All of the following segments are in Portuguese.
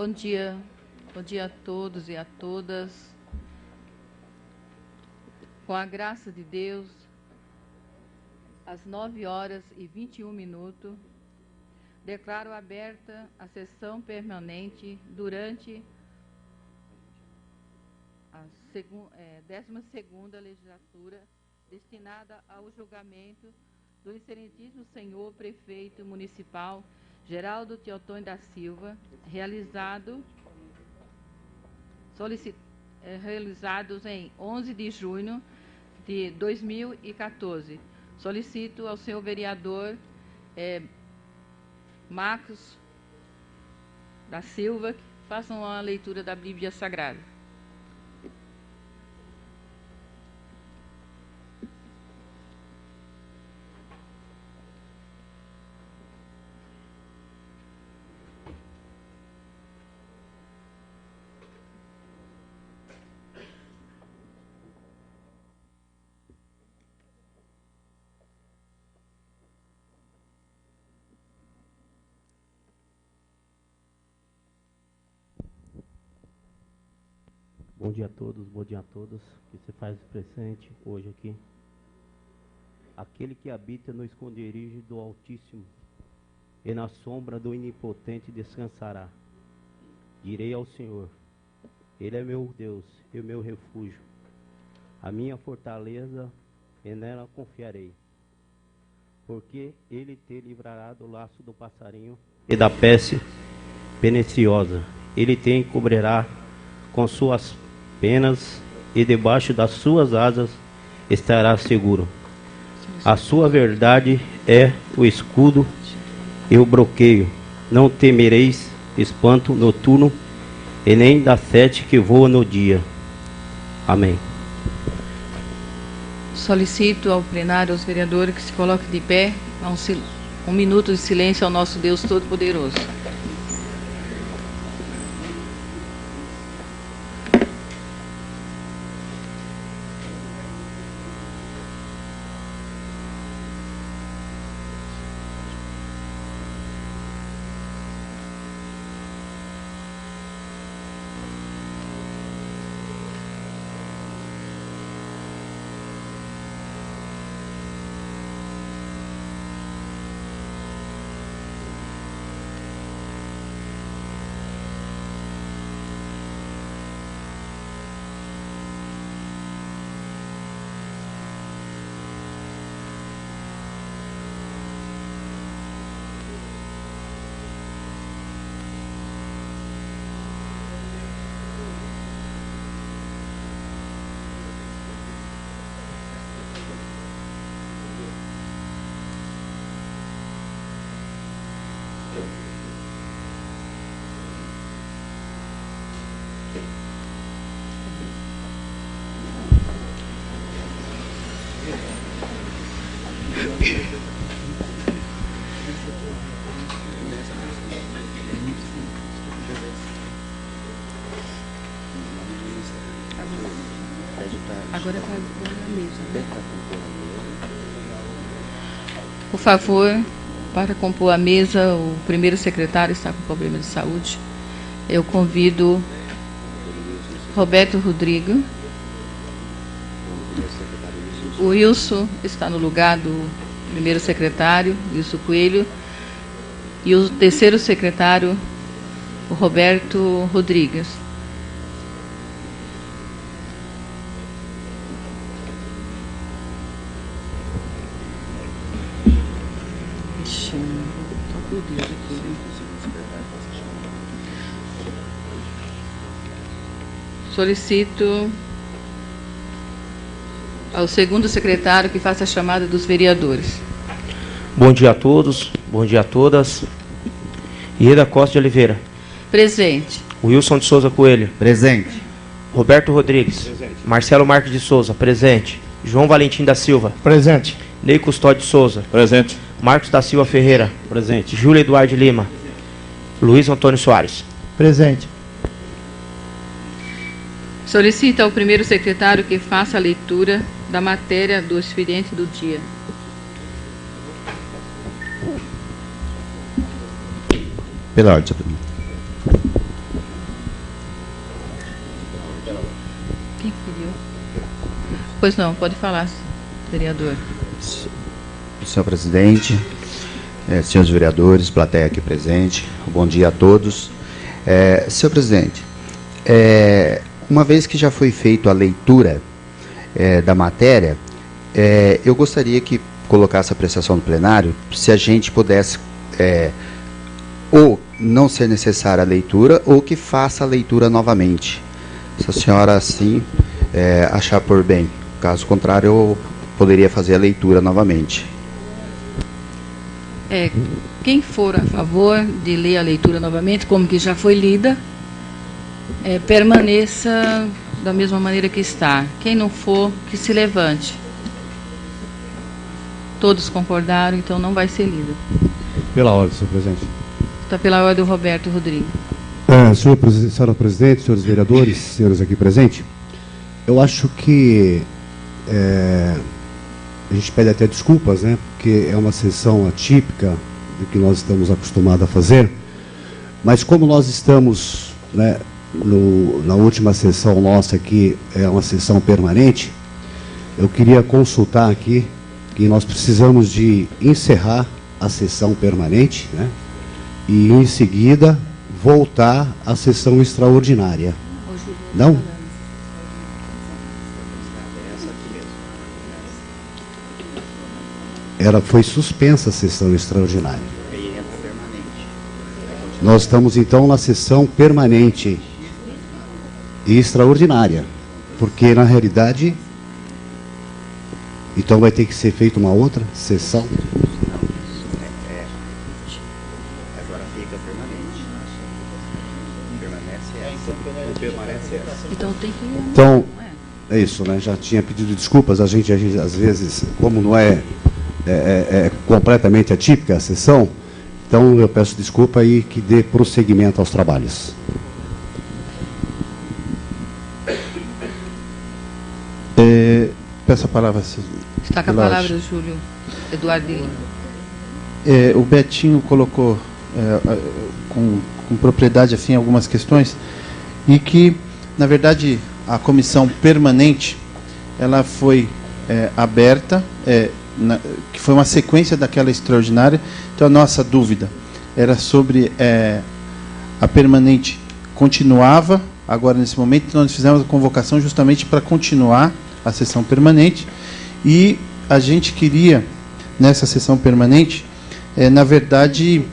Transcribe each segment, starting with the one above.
Bom dia a todos e a todas. Com a graça de Deus, às 9h21, declaro aberta a sessão permanente durante a 12ª legislatura, destinada ao julgamento do excelentíssimo senhor prefeito municipal Geraldo Teotônio da Silva, realizados em 11 de junho de 2014. Solicito ao senhor vereador Marcos da Silva que faça uma leitura da Bíblia Sagrada. Bom dia a todos, bom dia a todas, que se faz presente hoje aqui. Aquele que habita no esconderijo do Altíssimo e na sombra do Onipotente descansará. Direi ao Senhor, Ele é meu Deus e o meu refúgio, a minha fortaleza, e nela confiarei. Porque Ele te livrará do laço do passarinho e da peste perniciosa. Ele te encobrirá com suas penas, e debaixo das suas asas estará seguro. A sua verdade é o escudo e o broqueio. Não temereis espanto noturno, e nem da sete que voa no dia. Amém. Solicito ao plenário, aos vereadores, que se coloquem de pé, um minuto de silêncio ao nosso Deus Todo-Poderoso. Agora vai pôr na mesa, né? Por favor, para compor a mesa, o primeiro secretário está com problema de saúde. Eu convido Roberto Rodrigo. O Wilson está no lugar do primeiro secretário, Wilson Coelho. E o terceiro secretário, o Roberto Rodrigues. Solicito ao segundo secretário que faça a chamada dos vereadores. Bom dia a todos, bom dia a todas. Ieda Costa de Oliveira. Presente. Wilson de Souza Coelho. Presente. Roberto Rodrigues. Presente. Marcelo Marques de Souza. Presente. João Valentim da Silva. Presente. Ney Custódio de Souza. Presente. Marcos da Silva Ferreira. Presente. Júlia Eduardo Lima. Luiz Antônio Soares. Presente. Solicito ao primeiro secretário que faça a leitura da matéria do expediente do dia. Pela ordem. Quem pediu? Pois não, pode falar, vereador. Senhor presidente, senhores vereadores, plateia aqui presente, bom dia a todos. Senhor presidente, uma vez que já foi feita a leitura da matéria, eu gostaria que colocasse a apreciação do plenário, se a gente pudesse ou não ser necessária a leitura, ou que faça a leitura novamente. Se a senhora, assim, achar por bem. Caso contrário, eu poderia fazer a leitura novamente. Quem for a favor de ler a leitura novamente, como que já foi lida, permaneça da mesma maneira que está. Quem não for, que se levante. Todos concordaram, então não vai ser lida. Pela ordem, senhor presidente. Está pela ordem do Roberto Rodrigues. Senhora presidente, senhores vereadores, senhores aqui presentes, eu acho que a gente pede até desculpas, né? Porque é uma sessão atípica do que nós estamos acostumados a fazer, mas como nós estamos, né, na última sessão nossa aqui, é uma sessão permanente, eu queria consultar aqui que nós precisamos de encerrar a sessão permanente, né, e em seguida voltar à sessão extraordinária. Não? Foi suspensa a sessão extraordinária. Nós estamos então na sessão permanente e extraordinária, porque na realidade então vai ter que ser feita uma outra sessão. Agora fica permanente. Permanece essa. Então tem que... Então, é isso, né? Já tinha pedido desculpas, a gente às vezes, como não é completamente atípica a sessão, então eu peço desculpa e que dê prosseguimento aos trabalhos. Peço a palavra. Está com a palavra o Júlio Eduardo de Lima. O Betinho colocou com propriedade assim algumas questões, e que, na verdade, a comissão permanente ela foi aberta, que foi uma sequência daquela extraordinária. Então a nossa dúvida era sobre a permanente continuava. Agora, nesse momento, nós fizemos a convocação justamente para continuar a sessão permanente, e a gente queria, nessa sessão permanente, na verdade,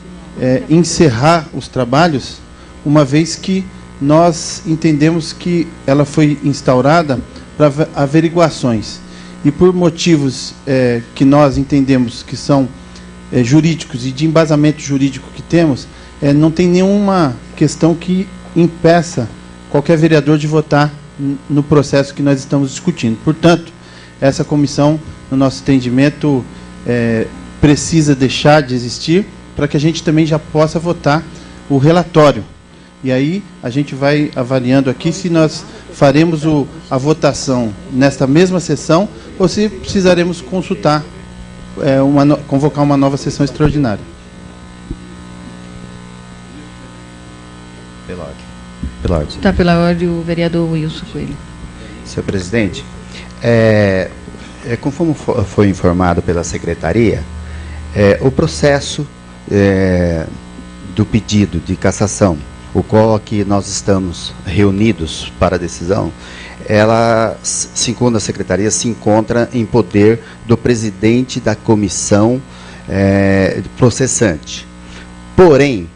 encerrar os trabalhos, uma vez que nós entendemos que ela foi instaurada para averiguações, e por motivos que nós entendemos que são jurídicos e de embasamento jurídico que temos, não tem nenhuma questão que impeça qualquer vereador de votar no processo que nós estamos discutindo. Portanto, essa comissão, no nosso entendimento, precisa deixar de existir para que a gente também já possa votar o relatório. E aí a gente vai avaliando aqui se nós faremos a votação nesta mesma sessão ou se precisaremos consultar, convocar uma nova sessão extraordinária. Pela ordem. Está pela ordem o vereador Wilson Coelho. Senhor presidente, conforme foi informado pela secretaria, o processo do pedido de cassação, o qual aqui nós estamos reunidos para a decisão, ela, segundo a secretaria, se encontra em poder do presidente da comissão processante. Porém,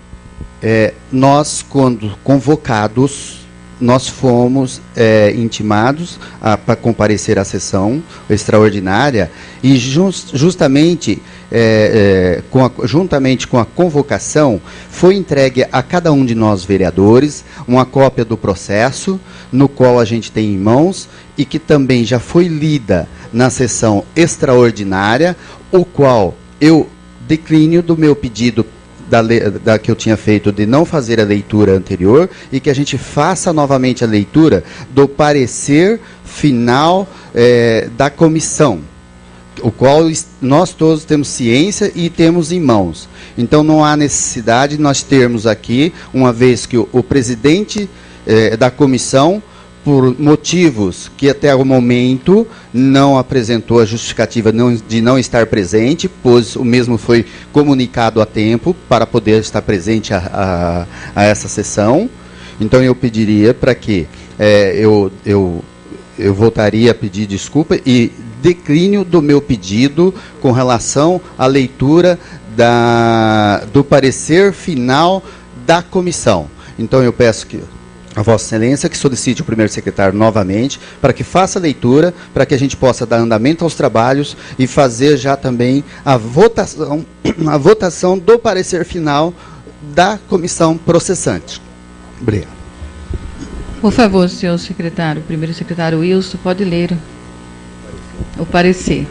nós, quando convocados, nós fomos intimados para comparecer à sessão extraordinária e justamente juntamente com a convocação foi entregue a cada um de nós vereadores uma cópia do processo, no qual a gente tem em mãos e que também já foi lida na sessão extraordinária, o qual eu declínio do meu pedido da que eu tinha feito de não fazer a leitura anterior e que a gente faça novamente a leitura do parecer final da comissão, o qual nós todos temos ciência e temos em mãos. Então não há necessidade de nós termos aqui, uma vez que o presidente da comissão por motivos que até o momento não apresentou a justificativa de não estar presente, pois o mesmo foi comunicado a tempo para poder estar presente a essa sessão. Então eu pediria para que eu voltaria a pedir desculpa e declínio do meu pedido com relação à leitura do parecer final da comissão. Então eu peço que a Vossa Excelência que solicite o primeiro secretário novamente para que faça a leitura, para que a gente possa dar andamento aos trabalhos e fazer já também a votação do parecer final da comissão processante. Obrigado. Por favor, senhor secretário, o primeiro secretário Wilson, pode ler o parecer.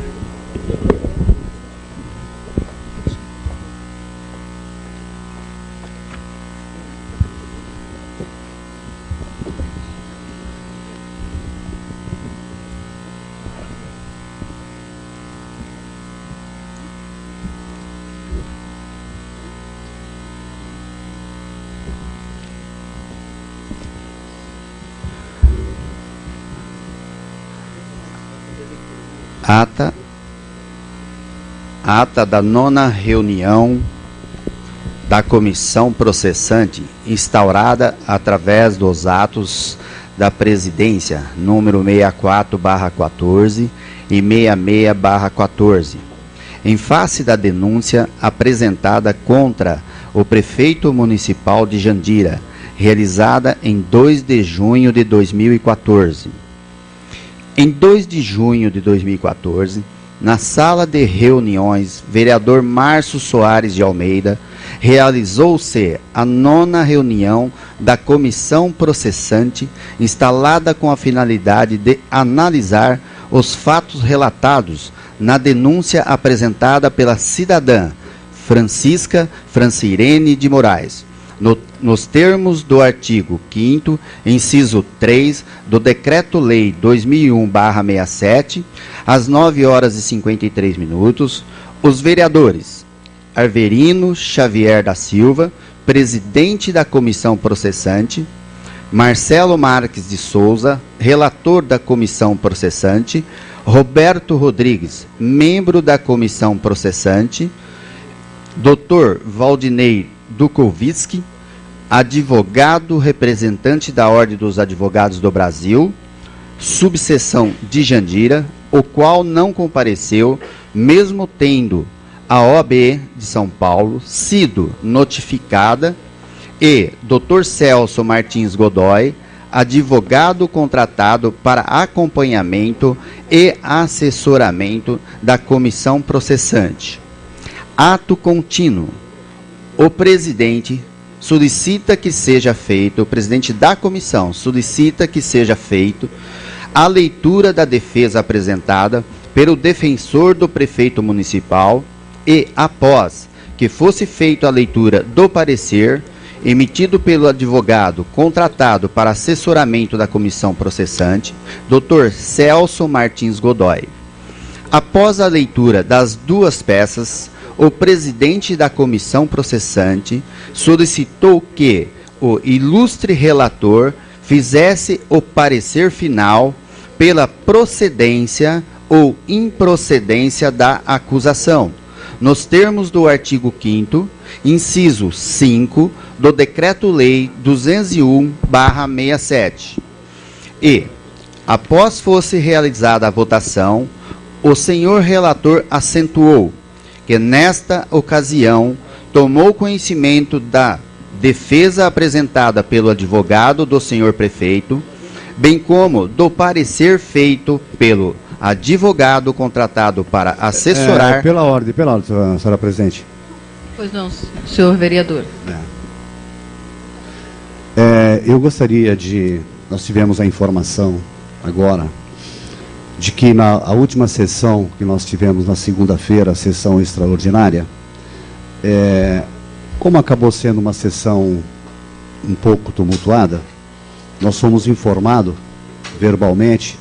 Ata da 9ª reunião da comissão processante, instaurada através dos atos da presidência, número 64/14 e 66/14, em face da denúncia apresentada contra o prefeito municipal de Jandira, realizada em 2 de junho de 2014. Em 2 de junho de 2014, na sala de reuniões, vereador Márcio Soares de Almeida, realizou-se a 9ª reunião da comissão processante, instalada com a finalidade de analisar os fatos relatados na denúncia apresentada pela cidadã Francisca Francirene de Moraes, nos termos do artigo 5º, inciso 3 do Decreto-Lei 2001/67, às 9h53, os vereadores Arverino Xavier da Silva, presidente da comissão processante, Marcelo Marques de Souza, relator da comissão processante, Roberto Rodrigues, membro da comissão processante, Dr. Valdinei Dukovitsky, advogado representante da Ordem dos Advogados do Brasil, subseção de Jandira, o qual não compareceu, mesmo tendo a OAB de São Paulo sido notificada, e Dr. Celso Martins Godoy, advogado contratado para acompanhamento e assessoramento da comissão processante. Ato contínuo. O presidente solicita que seja feito, o presidente da comissão solicita que seja feito a leitura da defesa apresentada pelo defensor do prefeito municipal e, após que fosse feita a leitura do parecer emitido pelo advogado contratado para assessoramento da comissão processante, Dr. Celso Martins Godoy. Após a leitura das duas peças, o presidente da comissão processante solicitou que o ilustre relator fizesse o parecer final pela procedência ou improcedência da acusação, nos termos do artigo 5º, inciso 5 do Decreto-Lei 201/67. E, após fosse realizada a votação, o senhor relator acentuou que nesta ocasião tomou conhecimento da defesa apresentada pelo advogado do senhor prefeito, bem como do parecer feito pelo advogado contratado para assessorar... Pela ordem, senhora presidente. Pois não, senhor vereador. Eu gostaria de... Nós tivemos a informação agora de que na última sessão que nós tivemos na segunda-feira, a sessão extraordinária, como acabou sendo uma sessão um pouco tumultuada, nós fomos informados verbalmente,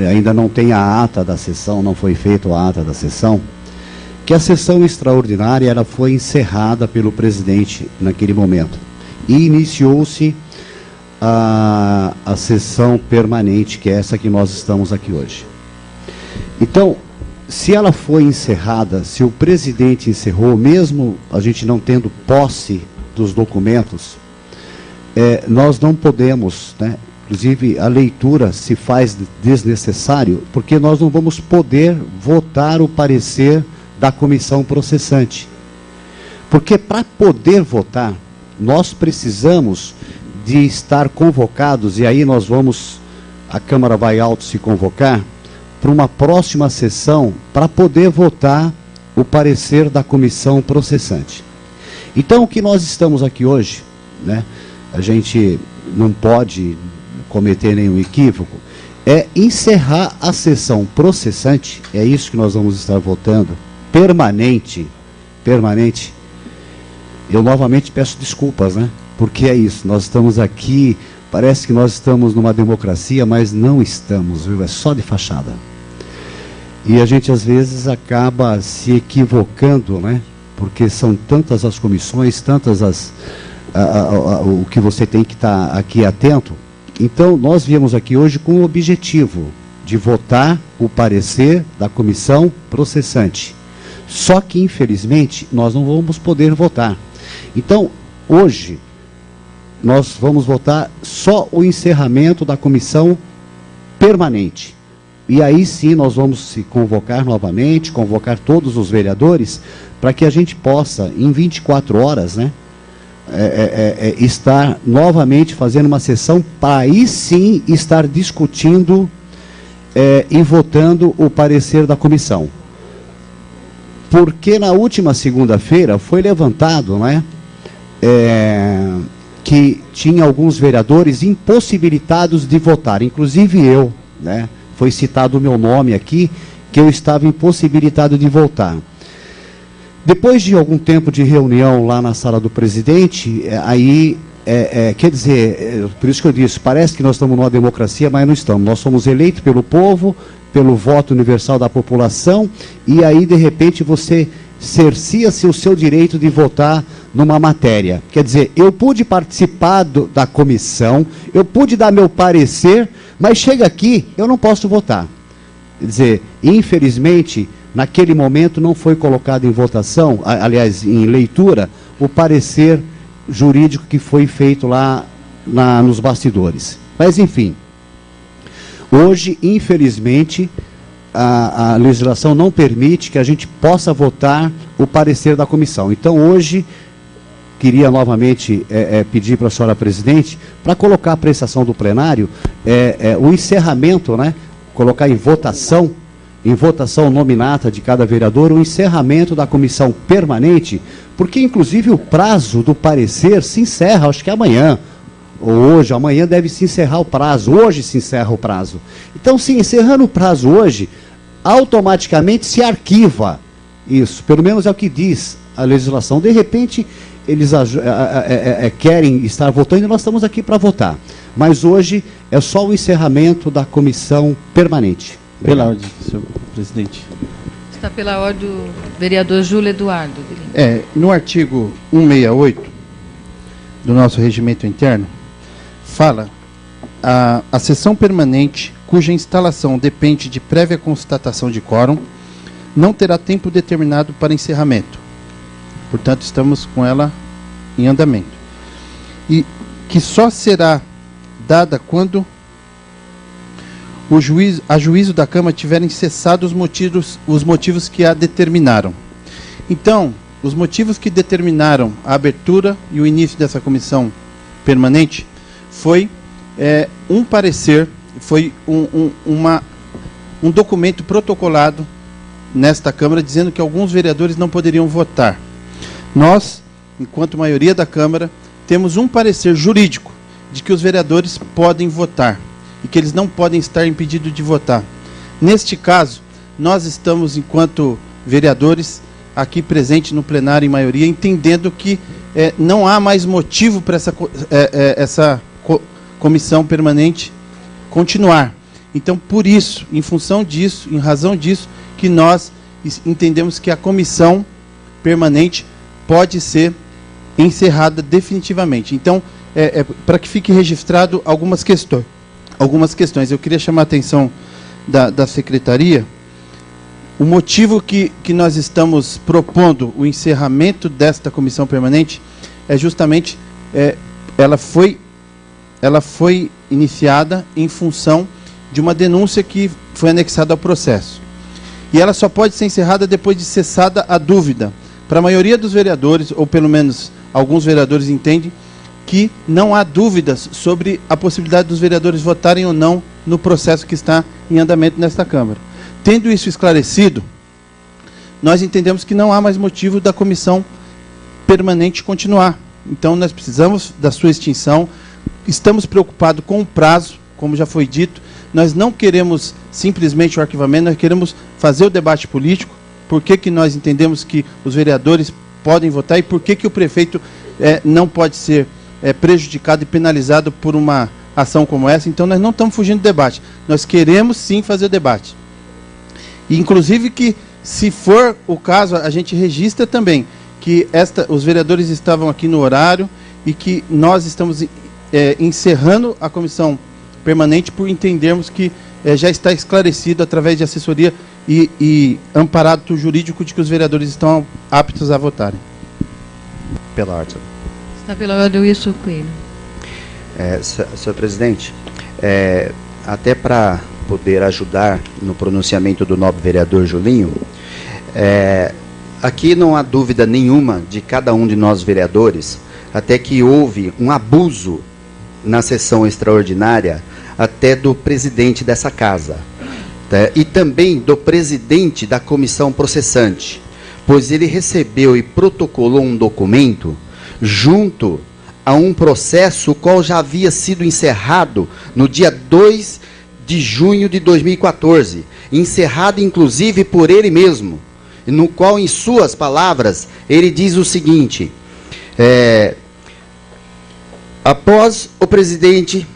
ainda não tem a ata da sessão, não foi feita a ata da sessão, que a sessão extraordinária ela foi encerrada pelo presidente naquele momento. E iniciou-se a a sessão permanente, que é essa que nós estamos aqui hoje. Então, se ela foi encerrada, se o presidente encerrou, mesmo a gente não tendo posse dos documentos, nós não podemos, né? Inclusive a leitura se faz desnecessário, porque nós não vamos poder votar o parecer da comissão processante. Porque para poder votar, nós precisamos de estar convocados, e aí nós vamos, a Câmara vai auto se convocar, para uma próxima sessão, para poder votar o parecer da comissão processante. Então, o que nós estamos aqui hoje, né, a gente não pode cometer nenhum equívoco, é encerrar a sessão processante, é isso que nós vamos estar votando, permanente. Eu novamente peço desculpas, né? Porque é isso, nós estamos aqui, parece que nós estamos numa democracia, mas não estamos, viu? É só de fachada. E a gente às vezes acaba se equivocando, né? Porque são tantas as comissões, tantas o que você tem que estar aqui atento. Então, nós viemos aqui hoje com o objetivo de votar o parecer da comissão processante. Só que, infelizmente, nós não vamos poder votar. Então, hoje, nós vamos votar só o encerramento da comissão permanente. E aí sim nós vamos se convocar novamente, convocar todos os vereadores, para que a gente possa, em 24 horas, né, estar novamente fazendo uma sessão, para aí sim estar discutindo e votando o parecer da comissão. Porque na última segunda-feira foi levantado, né, que tinha alguns vereadores impossibilitados de votar, inclusive eu, né, foi citado o meu nome aqui, que eu estava impossibilitado de votar. Depois de algum tempo de reunião lá na sala do presidente, aí, quer dizer, por isso que eu disse, parece que nós estamos numa democracia, mas não estamos. Nós somos eleitos pelo povo, pelo voto universal da população, e aí, de repente, você cercia-se o seu direito de votar numa matéria. Quer dizer, eu pude participar da comissão, eu pude dar meu parecer, mas chega aqui, eu não posso votar. Quer dizer, infelizmente, naquele momento não foi colocado em votação, aliás, em leitura, o parecer jurídico que foi feito lá nos bastidores. Mas, enfim, hoje, infelizmente, a legislação não permite que a gente possa votar o parecer da comissão. Então, hoje, queria novamente pedir para a senhora presidente, para colocar a prestação do plenário, o encerramento, né, colocar em votação nominata de cada vereador, o encerramento da comissão permanente, porque inclusive o prazo do parecer se encerra, acho que amanhã, ou hoje, amanhã deve se encerrar o prazo, hoje se encerra o prazo. Então, se encerrando o prazo hoje, automaticamente se arquiva isso, pelo menos é o que diz a legislação. De repente, eles querem estar votando e nós estamos aqui para votar. Mas hoje é só o encerramento da comissão permanente. Pela ordem, senhor presidente. Está pela ordem o vereador Júlio Eduardo. No artigo 168 do nosso regimento interno, fala a sessão permanente, cuja instalação depende de prévia constatação de quórum, não terá tempo determinado para encerramento. Portanto, estamos com ela em andamento. E que só será dada quando a juízo da Câmara tiverem cessado os motivos que a determinaram. Então, os motivos que determinaram a abertura e o início dessa comissão permanente foi um parecer, foi um documento protocolado nesta Câmara dizendo que alguns vereadores não poderiam votar. Nós, enquanto maioria da Câmara, temos um parecer jurídico de que os vereadores podem votar e que eles não podem estar impedidos de votar. Neste caso, nós estamos, enquanto vereadores, aqui presentes no plenário em maioria, entendendo que não há mais motivo para essa comissão permanente continuar. Então, por isso, em função disso, em razão disso, que nós entendemos que a comissão permanente pode ser encerrada definitivamente. Então, para que fique registrado algumas questões. algumas questões. Eu queria chamar a atenção da Secretaria. O motivo que nós estamos propondo o encerramento desta comissão permanente é justamente, ela foi iniciada em função de uma denúncia que foi anexada ao processo. E ela só pode ser encerrada depois de cessada a dúvida. Para a maioria dos vereadores, ou pelo menos alguns vereadores entendem, que não há dúvidas sobre a possibilidade dos vereadores votarem ou não no processo que está em andamento nesta Câmara. Tendo isso esclarecido, nós entendemos que não há mais motivo da comissão permanente continuar. Então, nós precisamos da sua extinção. Estamos preocupados com o prazo, como já foi dito. Nós não queremos simplesmente o arquivamento, nós queremos fazer o debate político. Por que nós entendemos que os vereadores podem votar e por que o prefeito não pode ser prejudicado e penalizado por uma ação como essa. Então, nós não estamos fugindo do debate. Nós queremos, sim, fazer o debate. E, inclusive, que, se for o caso, a gente registra também que os vereadores estavam aqui no horário e que nós estamos encerrando a comissão permanente por entendermos que já está esclarecido através de assessoria e amparado jurídico de que os vereadores estão aptos a votarem. Pela ordem. Está pela ordem, Wilson Coelho. Senhor presidente, até para poder ajudar no pronunciamento do nobre vereador Julinho, aqui não há dúvida nenhuma de cada um de nós vereadores, até que houve um abuso na sessão extraordinária até do presidente dessa casa, tá? E também do presidente da comissão processante, pois ele recebeu e protocolou um documento junto a um processo o qual já havia sido encerrado no dia 2 de junho de 2014, encerrado inclusive por ele mesmo, no qual, em suas palavras, ele diz o seguinte: após o presidente,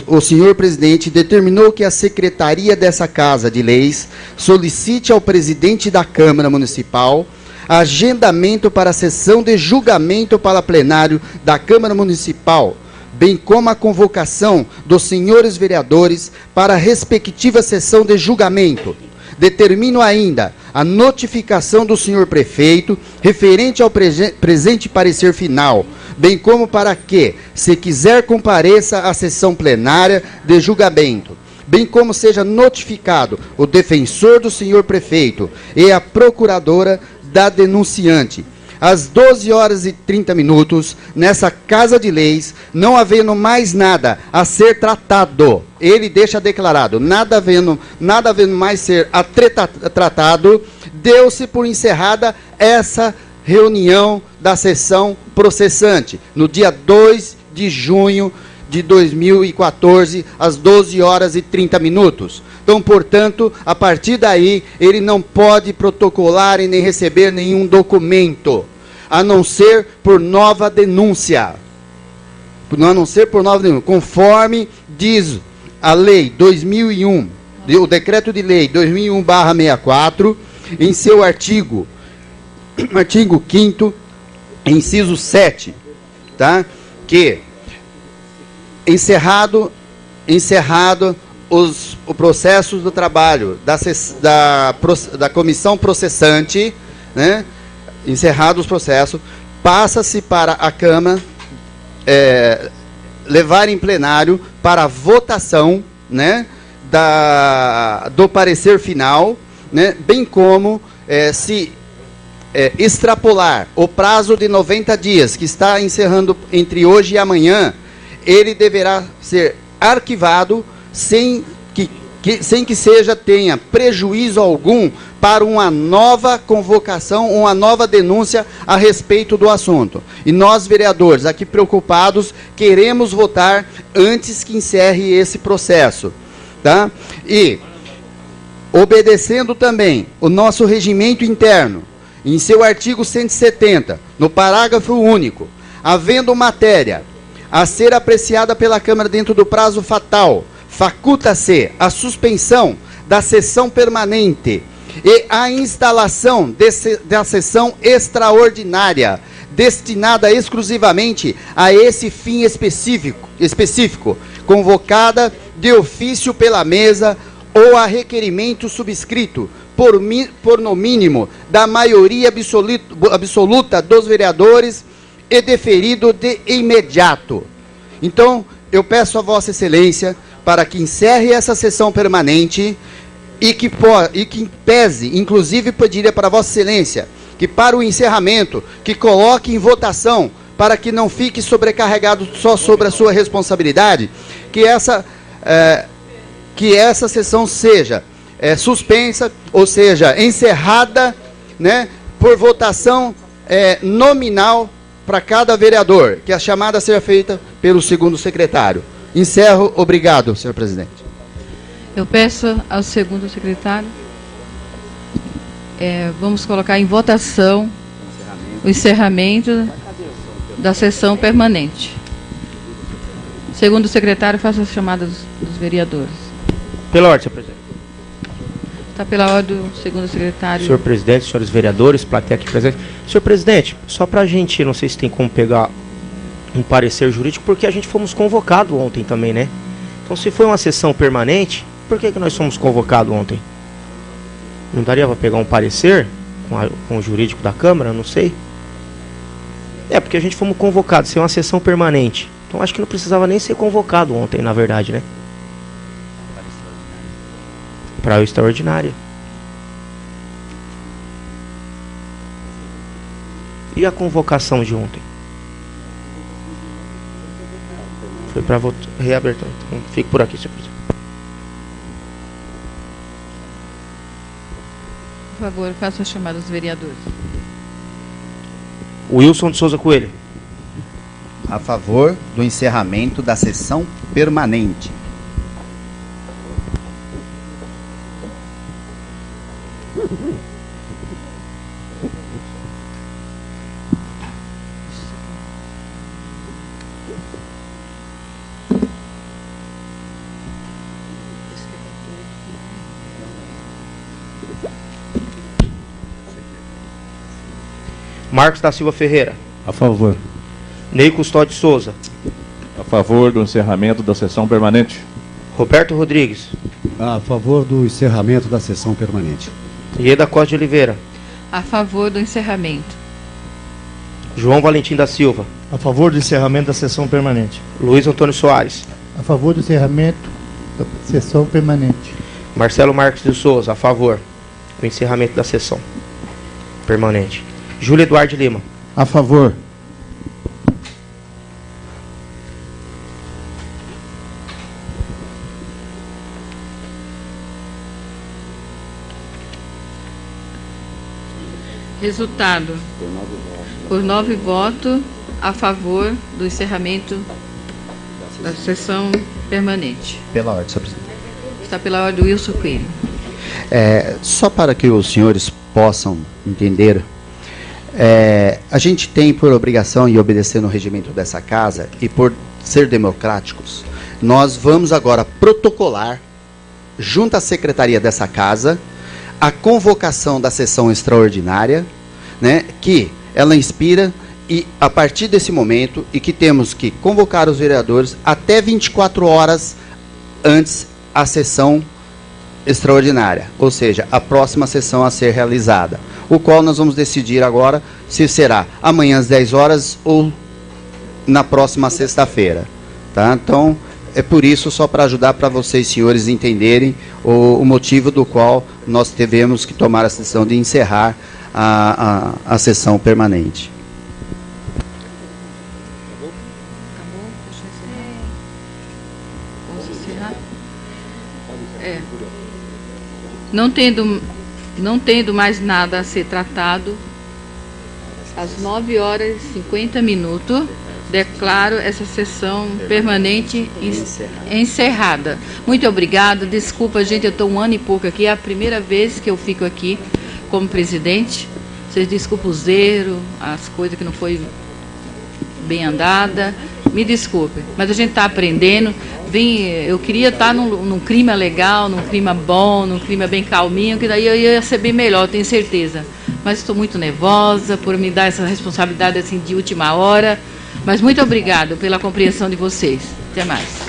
o senhor presidente determinou que a secretaria dessa Casa de Leis solicite ao presidente da Câmara Municipal agendamento para a sessão de julgamento para plenário da Câmara Municipal, bem como a convocação dos senhores vereadores para a respectiva sessão de julgamento. Determino ainda a notificação do senhor prefeito referente ao presente parecer final, bem como para que, se quiser, compareça à sessão plenária de julgamento, bem como seja notificado o defensor do senhor prefeito e a procuradora da denunciante, às 12h30, nessa Casa de Leis, não havendo mais nada a ser tratado. Ele deixa declarado, nada havendo mais ser tratado, deu-se por encerrada essa reunião da sessão processante, no dia 2 de junho de 2014, às 12h30. Então, portanto, a partir daí, ele não pode protocolar e nem receber nenhum documento, a não ser por nova denúncia. Conforme diz a lei 2001, o decreto de lei 2001/64, em seu artigo 5º, inciso 7, tá? Que encerrado o processo do trabalho da comissão processante, né? Encerrados os processos, passa-se para a Câmara levar em plenário para a votação, né, do parecer final, né, bem como se extrapolar o prazo de 90 dias, que está encerrando entre hoje e amanhã, ele deverá ser arquivado sem que tenha prejuízo algum para uma nova convocação, uma nova denúncia a respeito do assunto. E nós, vereadores, aqui preocupados, queremos votar antes que encerre esse processo, tá? E, obedecendo também o nosso regimento interno, em seu artigo 170, no parágrafo único, havendo matéria a ser apreciada pela Câmara dentro do prazo fatal, faculta-se a suspensão da sessão permanente e a instalação da sessão extraordinária, destinada exclusivamente a esse fim específico, específico, convocada de ofício pela mesa ou a requerimento subscrito por no mínimo da maioria absoluta dos vereadores e deferido de imediato. Então, eu peço a Vossa Excelência para que encerre essa sessão permanente e que pese, inclusive pediria para Vossa Excelência, que para o encerramento, que coloque em votação, para que não fique sobrecarregado só sobre a sua responsabilidade, que essa sessão seja suspensa, ou seja, encerrada, né, por votação nominal para cada vereador, que a chamada seja feita pelo segundo secretário. Encerro. Obrigado, senhor presidente. Eu peço ao segundo secretário, vamos colocar em votação o encerramento da sessão permanente. Segundo secretário, faça a chamada dos vereadores. Pela ordem, senhor presidente. Está pela ordem do segundo secretário. Senhor presidente, senhores vereadores, plateia aqui presente. Senhor presidente, só para a gente, não sei se tem como pegar um parecer jurídico, porque a gente fomos convocados ontem também, né? Então, se foi uma sessão permanente, por que nós fomos convocados ontem? Não daria para pegar um parecer com o jurídico da Câmara? Não sei. Porque a gente fomos convocados, se é uma sessão permanente. Então, acho que não precisava nem ser convocado ontem, na verdade, né? Para o extraordinário. E a convocação de ontem? Foi para reabertura. Então, fique por aqui, senhor presidente. Por favor, faça a chamada dos vereadores. Wilson de Souza Coelho. A favor do encerramento da sessão permanente. Marcos da Silva Ferreira. A favor. Ney Custódio Souza. A favor do encerramento da sessão permanente. Roberto Rodrigues. A favor do encerramento da sessão permanente. Ieda Costa de Oliveira. A favor do encerramento. João Valentim da Silva. A favor do encerramento da sessão permanente. Luiz Antônio Soares. A favor do encerramento da sessão permanente. Marcelo Marques de Souza. A favor do encerramento da sessão permanente. Júlio Eduardo Lima. A favor. Resultado: por 9 votos a favor do encerramento da sessão permanente. Pela ordem, senhor presidente. Está pela ordem do Wilson Coelho. Só para que os senhores possam entender, a gente tem por obrigação e obedecer no regimento dessa casa e por ser democráticos, nós vamos agora protocolar, junto à secretaria dessa casa, a convocação da sessão extraordinária, né, que ela inspira e a partir desse momento e que temos que convocar os vereadores até 24 horas antes a sessão extraordinária, ou seja, a próxima sessão a ser realizada, o qual nós vamos decidir agora se será amanhã às 10 horas ou na próxima sexta-feira, tá? Então, é por isso, só para ajudar para vocês, senhores, entenderem o motivo do qual nós tivemos que tomar a decisão de encerrar a sessão permanente. Não tendo mais nada a ser tratado, às 9 horas e 50 minutos, declaro essa sessão permanente encerrada. Muito obrigada. Desculpa, gente, eu estou 1 ano e pouco aqui. É a primeira vez que eu fico aqui como presidente. Vocês desculpem o zero, as coisas que não foi bem andada. Me desculpe, mas a gente está aprendendo. Eu queria estar num clima legal, num clima bom, num clima bem calminho, que daí eu ia ser bem melhor, tenho certeza. Mas estou muito nervosa por me dar essa responsabilidade assim de última hora. Mas muito obrigado pela compreensão de vocês. Até mais.